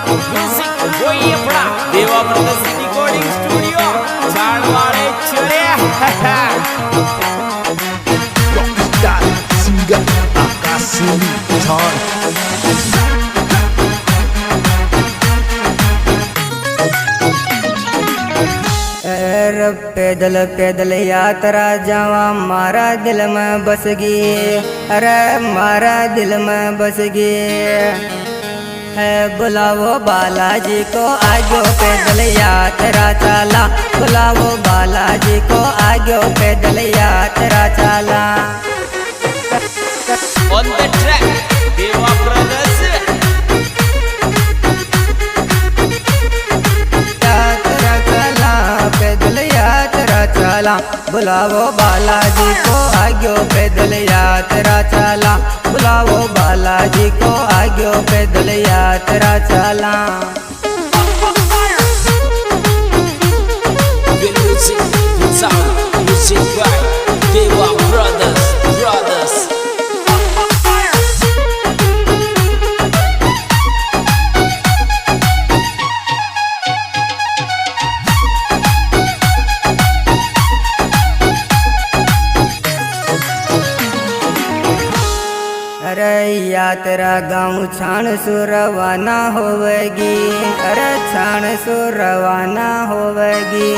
Music वही अपना देवा ब्रदर्स रिकॉर्डिंग स्टूडियो चाड़वाड़े चले Rockstar singer Akasini John पैदल पैदल यात्रा जावा मारा दिल में बस गई। अरे मारा दिल में बस गई है। बुलाओ बालाजी को आगे पैदल यात्रा चला। बुलाओ बालाजी को आगे पैदल यात्रा चला। ऑन द ट्रैक देवा ब्रदर्स यात्रा चला पैदल यात्रा चला। बुलाओ बालाजी को आगे पैदल यात्रा चला। बुलाओ बालाजी को आगे पैदल यात्रा चला। म्यूजिक साउंड म्यूजिक बाय देवा ब्रदर्स अरे यात्रा गाँव छाण सु रवाना होवेगी। अरे छाण सु रवाना होवेगी।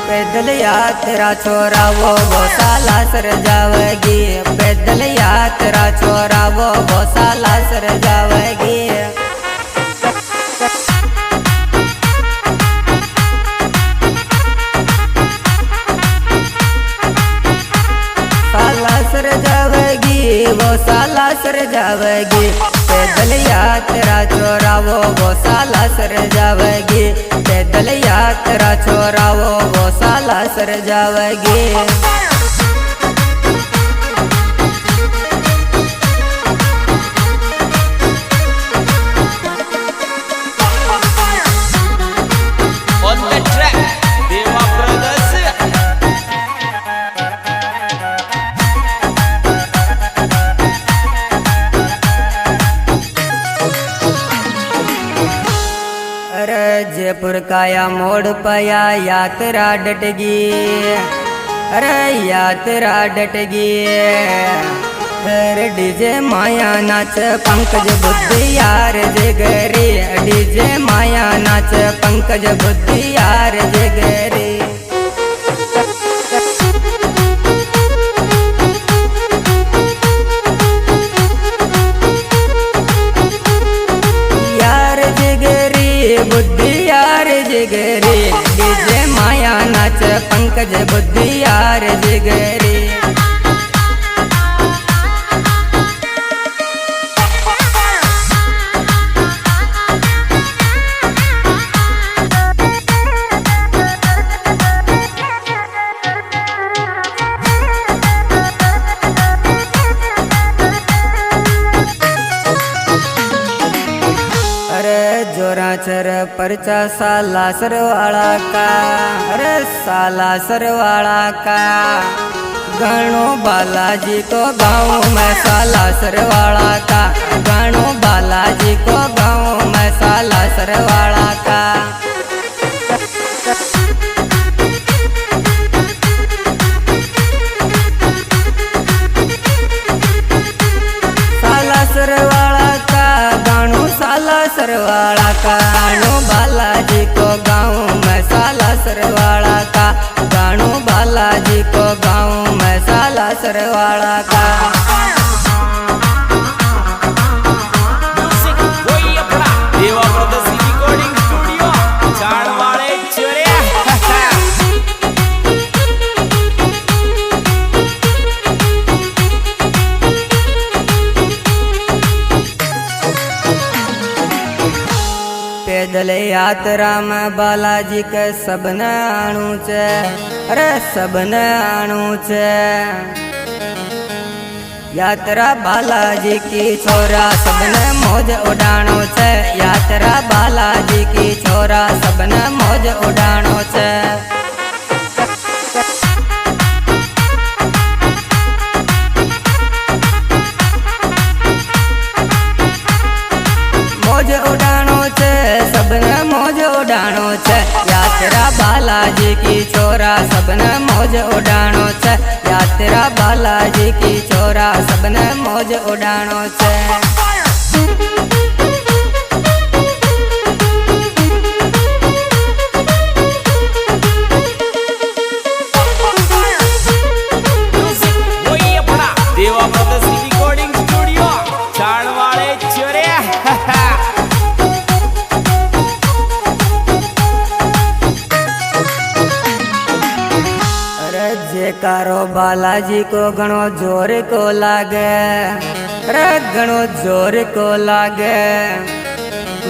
पैदल यात्रा छोरा वो साला सर जावेगी। पैदल यात्रा छोरा वो साला सर जावेगी। सर जावेगी वो साला सर जावेगी। पैदल यात्रा छोरा वो साला सर जावेगी। पैदल यात्रा छोरा वो साला सर जावेगी। ऑन द ट्रैक देवा ब्रदर्स अरे जयपुर काया मोड़ पाया यात्रा डटगी। अरे यात्रा डटगी। फिर डीजे माया नाच पंकज बुद्धि यार जगरी। डीजे माया नाच पंकज बुद्धि यार जगरी। बुद्धि यार जिगरी। डीजे माया नाच पंकज बुद्धि यार जिगरी। जोरा चर परचा साला सरवाड़ा का। अरे साला सरवाड़ा का गणो बालाजी को गाँव में साला सरवाड़ा का। गणो बालाजी को गाँव में साला सरवाड़ा का। साला सरवाड़ा का गाणो साला सरवाड़ा का। गाणो बालाजी को गाँव में साला सरवाड़ा का। गाणो बालाजी को गाँव में साला सरवाड़ा का। म्यूजिक वही अपना देवा ब्रदर्स रिकॉर्डिंग स्टूडियो चाड़वाड़े चले पैदल यात्रा में बालाजी के सबने आणु छे। अरे सबने आणु छे। यात्रा बालाजी की छोरा सबने मौज उड़ाणो छे। यात्रा बालाजी की छोरा सबने मौज उड़ाणो छे। मौज उड़ाणो छे सबने मौज उड़ानो छे यात्रा बालाजी की छोरा सबने मौज उड़ानो छे यात्रा बालाजी की छोरा सबने मौज उड़ानो छे। देवामृत रिकॉर्डिंग स्टूडियो चाड़वाड़े चोरे। अरे जयकारो बालाजी को घणो जोर को लागे अरे घणो जोर को लागे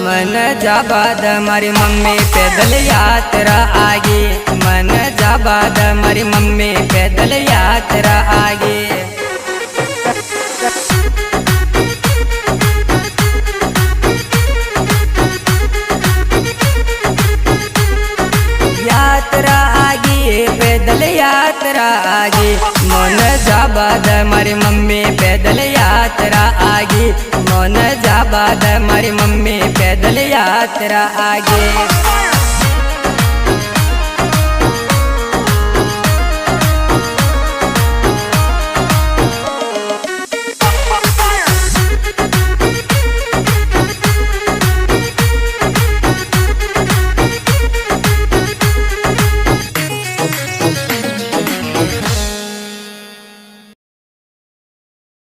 मन जाबाद मारी मम्मी पैदल यात्रा आगी मन जाबाद मारी मम्मी पैदल यात्रा आगी। यात्रा आगी पैदल यात्रा आगी मन जाबाद मारी मम्मी पैदल यात्रा आगी मन जाबाद मारी मम्मी पैदल यात्रा आगी।